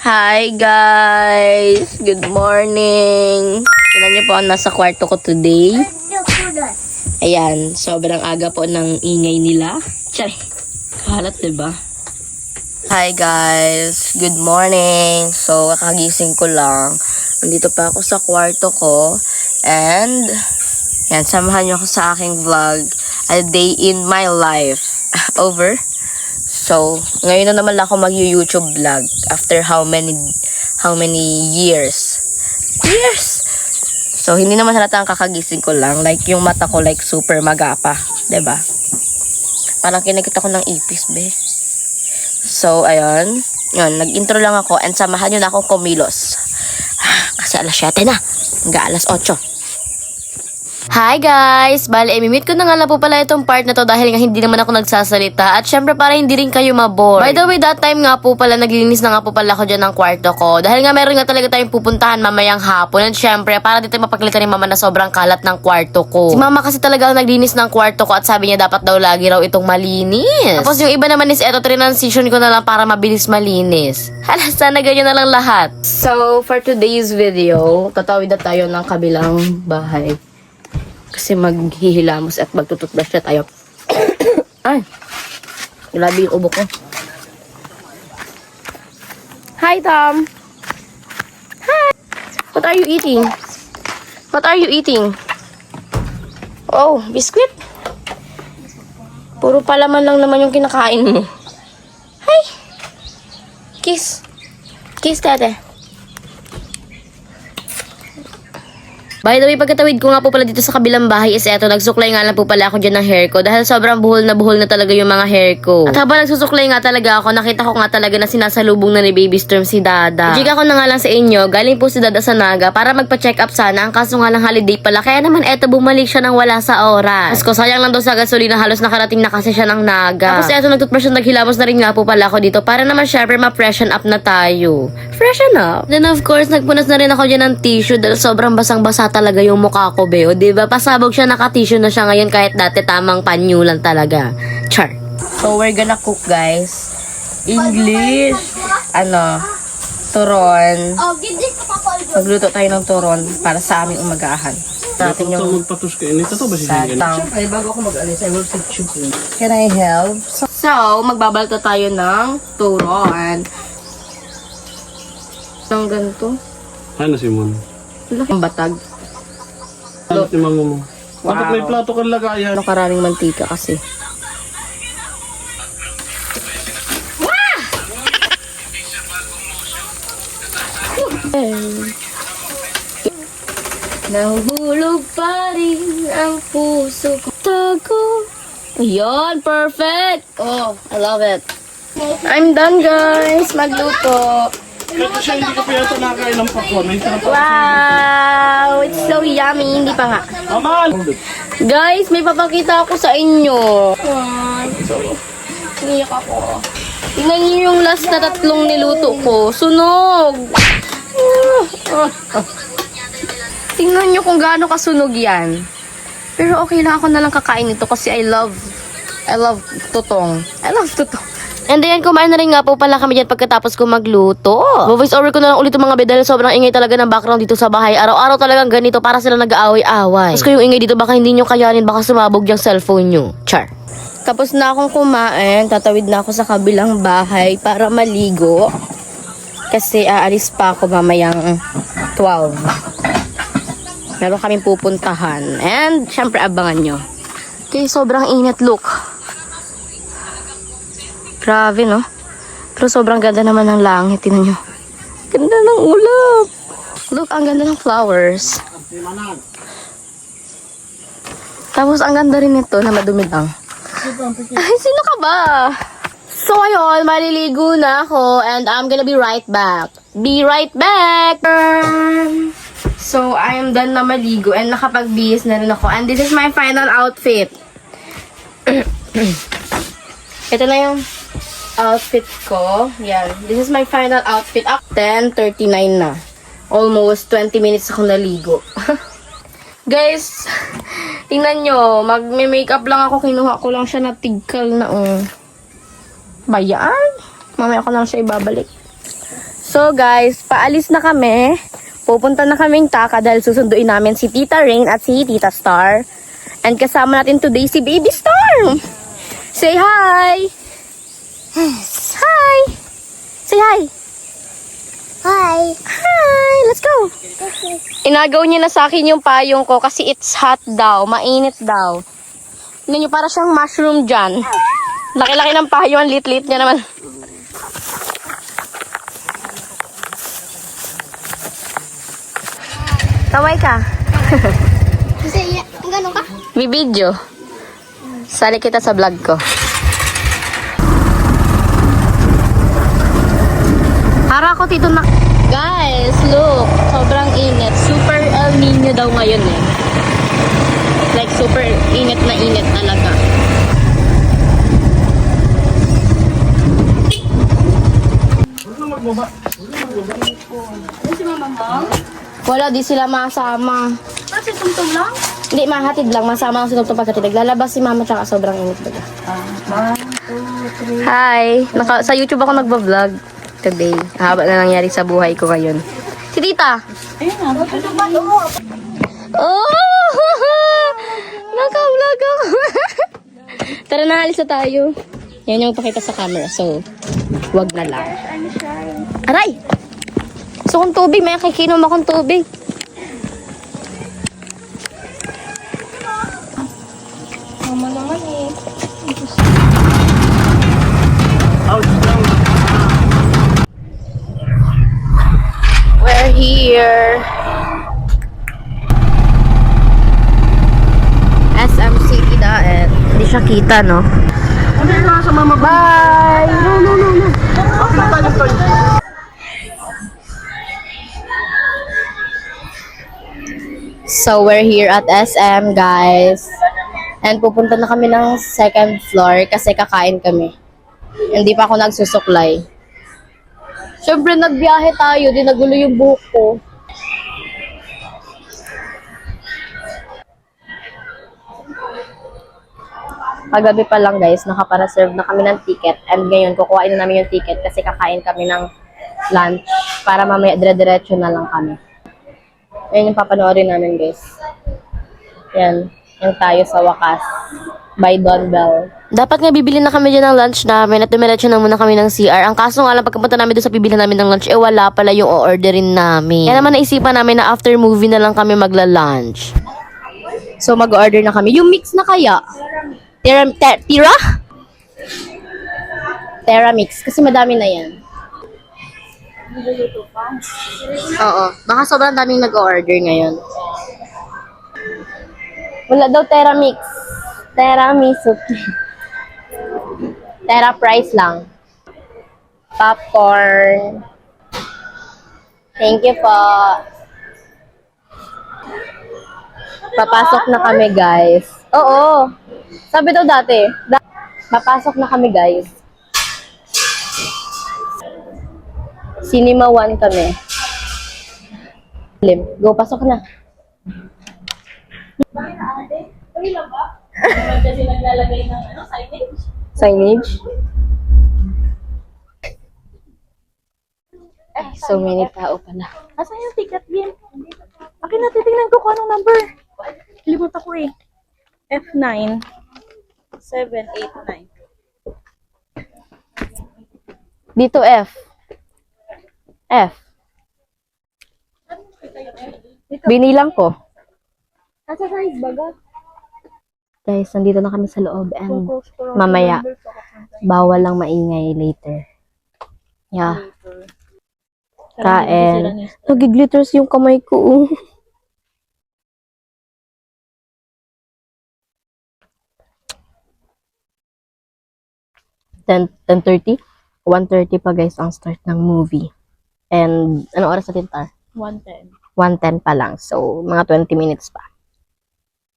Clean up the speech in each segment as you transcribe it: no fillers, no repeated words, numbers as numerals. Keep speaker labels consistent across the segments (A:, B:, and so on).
A: Hi guys! Good morning! Tignan niyo po, nasa kwarto ko today. Ayan, sobrang aga po ng ingay nila. Tsari! Kahalat, diba? Hi guys! Good morning! So, kakagising ko lang. Nandito pa ako sa kwarto ko. And, yan, samahan niyo ako sa aking vlog. A day in my life. Over. So, ngayon na naman lang ako mag-YouTube vlog after how many years. So, hindi naman halata ang kakagising ko lang. Like, yung mata ko like super magapa. 'Di ba? Parang kinakita ko ng ipis, be. So, ayun. Yun, nag-intro lang ako and samahan nyo na akong kumilos. Kasi alas 7 na. Hanggang alas 8. Hi guys! Bale, imimit ko na nga lang po pala itong part na to dahil nga hindi naman ako nagsasalita at syempre para hindi rin kayo mabore. By the way, that time nga po pala naglilinis na nga po pala ako dyan ng kwarto ko dahil nga meron nga talaga tayong pupuntahan mamayang hapon at syempre para dito mapakalitan ni mama na sobrang kalat ng kwarto ko. Si mama kasi talaga naglinis ng kwarto ko at sabi niya dapat daw lagi raw itong malinis. Tapos yung iba naman is eto, transition ko na lang para mabilis malinis. Hala, sana ganyan na lang lahat. So, for today's video, tatawid na tayo ng kabilang bahay. Kasi maghihilamos at magtututbrush na tayo. Ay! Grabe yung ubo ko. Hi, Tom! Hi! What are you eating? What are you eating? Oh, biscuit? Puro palaman lang naman yung kinakain mo. Hi! Kiss! Kiss, tate. By the way, pagkatawid ko nga po pala dito sa kabilang bahay is eto, nagsuklay nga lang po pala ako dyan ng hair ko dahil sobrang buhol na talaga yung mga hair ko. At habang nagsusuklay nga talaga ako, nakita ko nga talaga na sinasalubong na ni Baby Storm si Dada. Chika ko na nga lang sa inyo, galing po si Dada sa Naga para magpa-check up sana, ang kaso nga lang holiday pala, kaya naman eto bumalik siya nang wala sa oras. Tapos ko, sayang lang daw sa gasolina, halos nakarating na kasi siya ng Naga. Tapos eto, nagtutbrush at naghilamos na rin nga po pala ako dito para naman syempre ma-freshen up na tayo. Freshen up? Then of course, nagpunas na rin ako dyan ng tissue dahil sobrang basang-basa talaga yung mukha ko, beo. Diba? Pasabog siya, naka-tissue na siya ngayon kahit dati tamang panyo lang talaga. Char. So, we're gonna cook, guys. English. Turon. Magluto tayo ng turon para sa aming umagahan. Natin yung
B: magpatus ka init. Ito ba siya ganyan?
A: Siyempre, bago ako mag-alis, I will teach you. Can I help? So, magbabalta tayo ng turon. Ng ganito.
B: Ano, Simon?
A: Laking batag.
B: Ano ni mama mo?
A: Wow.
B: Bakit may plato kang lagayan?
A: Karaming mantika kasi. Nahulog pa rin ang puso ko. Tago. Ayan, perfect. Oh, I love it. I'm done, guys. Magluto.
B: Kasi siya hindi ka pa yata nakain ng pakwan.
A: Wow! It's so yummy. Hindi pa nga.
B: Aman!
A: Guys, may papakita ako sa inyo. Iniyak ako. Tingnan niyo yung last na 3 niluto ko. Sunog! Tingnan niyo kung gaano kasunog yan. Pero okay lang, ako na lang kakain ito kasi I love tutong. I love tutong. And then, kumain na rin nga po pala kami dyan pagkatapos ko magluto. Voice over ko na lang ulit yung mga bed dahil sobrang ingay talaga ng background dito sa bahay. Araw-araw talagang ganito para sila nag-aaway-away. Tapos ko yung ingay dito, baka hindi nyo kayanin, baka sumabog yung cellphone nyo. Char. Tapos na akong kumain, tatawid na ako sa kabilang bahay para maligo. Kasi aalis pa ako mamayang 12. Meron kaming pupuntahan. And, syempre, abangan nyo. Okay, sobrang init, look. Grabe, no? Pero sobrang ganda naman ng langit. Tingnan nyo. Ganda ng ulap. Look, ang ganda ng flowers. Tapos, ang ganda rin nito na madumi lang. Ay, sino ka ba? So, ayun, maliligo na ako and I'm gonna be right back. Be right back! So, I am done na maligo and nakapag-bihis na rin ako. And this is my final outfit. Ito na yung outfit ko. Yan. This is my final outfit. 10:39 na. Almost 20 minutes ako naligo. Guys, tingnan nyo. Magme-makeup lang ako. Kinuha ko lang siya na tigkal na. Bayaan. Mamaya ko lang siya ibabalik. So guys, paalis na kami. Pupunta na kaming Taka dahil susunduin namin si Tita Rain at si Tita Star. And kasama natin today si Baby Storm. Say hi! Hi! Say hi!
C: Hi.
A: Hi! Let's go! Inagaw niya na sa akin yung payong ko kasi it's hot daw. Mainit daw. Tingnan niyo, para siyang mushroom dyan. Laki-laki ng payong. Ang lit-lit niya naman. Taway ka.
C: Kasi, gano'n ka?
A: Bibidyo. Sali kita sa vlog ko. Para ako dito na... Guys, look. Sobrang init. Super El Nino daw ngayon eh. Like super init na init talaga. Wala, di sila masama.
C: Kasi tumtum lang?
A: Hindi, mahatid lang. Masama lang sila ito pagkatid. Lalabas si mama tsaka sobrang init baga.
C: 1, 2, 3.
A: Hi! Sa YouTube ako nagbablog today. Haba na nangyari sa buhay ko ngayon. Si Tita!
C: Ayun na, ba't ito ba? Oo.
A: Oh! Naka-vlog ako! Tara na, alis na tayo. Yan yung pakita sa camera. So, wag na lang. Aray! Gusto kong tubig. May kikinom akong tubig.
C: Mama naman eh.
A: We're here. SM City Daet. Hindi siya kita, no?
B: Ano yung nasa mama?
A: Bye!
B: No. Pakita niyo to.
A: So, we're here at SM, guys. And pupunta na kami ng second floor kasi kakain kami. Hindi pa ako nagsusuklay. Siyempre, nagbiyahe tayo. Di nagulo yung buhok ko. Kagabi pa lang, guys, nakapara-serve na kami ng ticket. And ngayon, kukuhain na namin yung ticket kasi kakain kami ng lunch para mamaya dire-diretso na lang kami. Ayan yung papanoorin namin, guys. Yan. Yung tayo sa wakas. By Don Bell. Dapat nga bibili na kami dyan ng lunch namin at dumiretso na muna kami ng CR. Ang kaso nga lang, pagkapunta namin doon sa bibili namin ng lunch, wala pala yung o-orderin namin. Kaya naman naisipan namin na after movie na lang kami magla-lunch. So, mag-order na kami. Yung mix na kaya? Tira? Tera mix. Kasi madami na yan. Oo. Baka sobrang daming nag-order ngayon. Wala daw Tera mix. Tera miso. Tera price lang. Popcorn. Thank you po. Papasok na kami, guys. Oo. Sabi daw dati. Papasok na kami, guys. Cinema 1 kami. Go, pasok na.
C: Kasi naglalagay ng signage.
A: Signage? So many tao pala.
C: Asan yung ticket din? Akin na, titignan ko kung anong number. Limot ako eh. F9. 789.
A: Dito F. F. Binilang ko.
C: Nasa size baga.
A: Guys, nandito na kami sa loob and mamaya, bawal lang maingay later. Yeah. Kain. Nagiglitters yung kamay ko. 10:30? 1:30 pa guys ang start ng movie. And ano oras natin tar?
C: 110.
A: 1:10 pa lang. So, mga 20 minutes pa.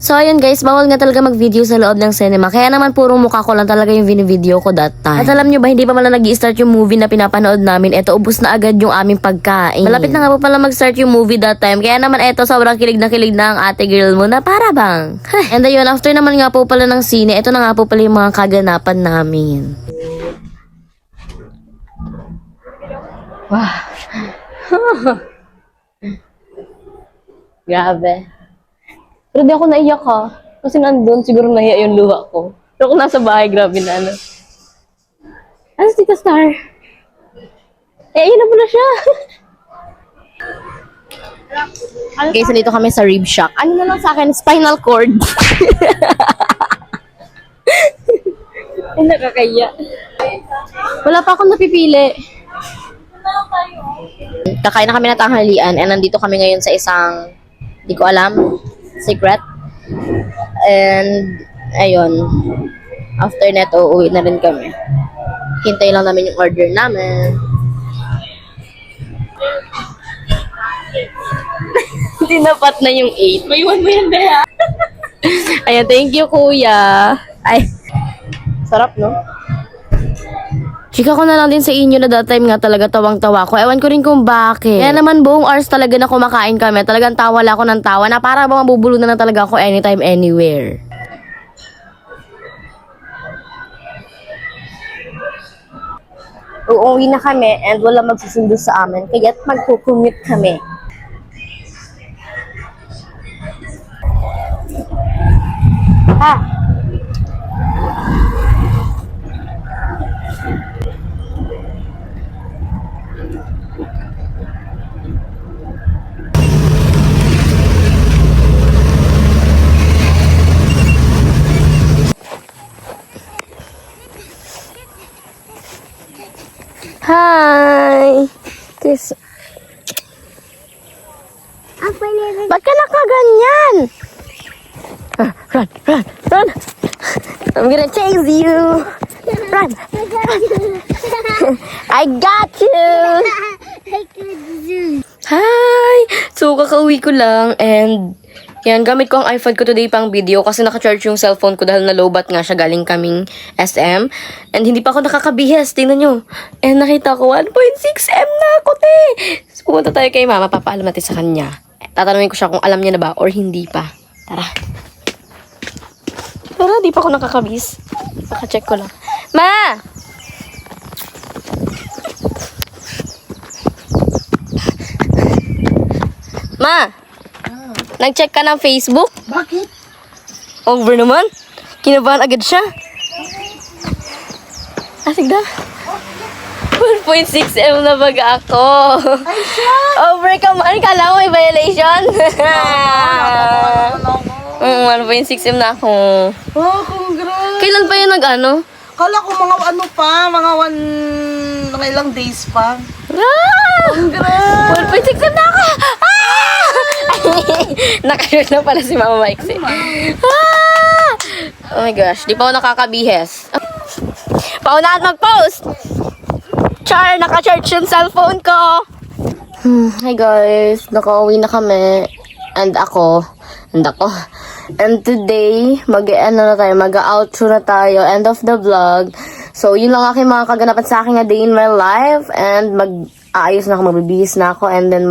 A: So, ayun guys, bawal nga talaga mag-video sa loob ng cinema. Kaya naman purong mukha ko lang talaga yung video ko that time. At alam nyo ba, hindi pa pala nag-i-start yung movie na pinapanood namin. Eto, ubos na agad yung aming pagkain. Malapit na nga po pala mag-start yung movie that time. Kaya naman eto, sobrang kilig na ang ate girl mo na para bang. And ayun, after naman nga po pala ng sine, eto na nga po pala yung mga kaganapan namin. Grabe. Pero di ako naiyak ha. Kasi nandun, siguro nahiya yung luha ko. Pero kung nasa bahay, grabe na ano. Ano si Tita Star? Ayun na pala siya. Guys, nandito kami sa rib shack. Ano na lang sa akin? Spinal cord. Ay, nakakaya. Wala pa akong napipili. Kakain na kami na tanghalian and nandito kami ngayon sa isang, di ko alam, secret. And, ayun. After neto, uuwi na rin kami. Hintay lang namin yung order namin. Tinapat na yung 8. May 1 mo yan, Bea. Ayan, thank you, kuya. Ay, sarap, no? Chika ko na lang din sa inyo na that time nga talaga tawang-tawa ko. Ewan ko rin kung bakit. Kaya naman buong hours talaga na kumakain kami. Talagang tawa lang ako ng tawa na para bang mabubulunan na talaga ako anytime, anywhere. Uuwi na kami and wala magsusundo sa amin. Kaya't magkukumute kami. Ha? Hi! Kiss. Ba't ka nakaganyan? Run, run, run! I'm gonna chase you! Run! I got you! Hi! So, kakauwi ko lang and yan, gamit ko ang iPhone ko today pang video kasi naka-charge yung cellphone ko dahil na-lowbat nga siya galing kaming SM. And hindi pa ako nakakabihis, tingnan nyo. And nakita ko 1.6M na ako, te! So, pumunta tayo kay mama, papaalam natin sa kanya. Tatanungin ko siya kung alam niya na ba or hindi pa. Tara. Tara, di pa ako nakakabihis. Naka-check ko lang. Ma! Ma! Nag-check ka ng Facebook?
B: Bakit?
A: Over naman. Kinabahan agad siya. Asig na. 1.6M na baga ako.
B: Ay, siya!
A: Over ka man. Kala mo may violation? 1.6M na ako.
B: Oh, congrats!
A: Kailan pa yun nag-ano?
B: Kala ko mga ano pa, mga ilang days pa.
A: Ah!
B: Congrats!
A: 1.6M na ako! Ah! Nakaroon na pala si Mama Mike. Ah! Oh my gosh, di pa ako nakakabihes. Pauna at mag-post! Char, naka-charge yung cellphone ko! Hi guys, nakauwi na kami. And ako. And today, mag-outro na tayo. End of the vlog. So, yun lang aking mga kaganapan sa akin na day in my life. And mag-aayos na ako, magbibihis na ako. And then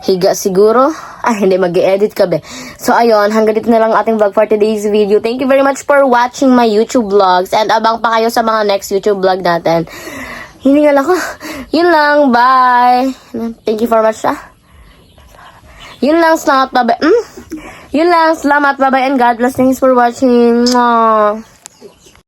A: higa siguro. Hindi, mag-edit ka be. So, ayun, hanggang dito na lang ating vlog for today's video. Thank you very much for watching my YouTube vlogs. And abang pa kayo sa mga next YouTube vlog natin. Hiningal ako. Yun lang, bye. Thank you for much, Yun lang, salamat, bye-bye. Yun lang, salamat, bye-bye, and God bless. Thanks for watching. Mwah.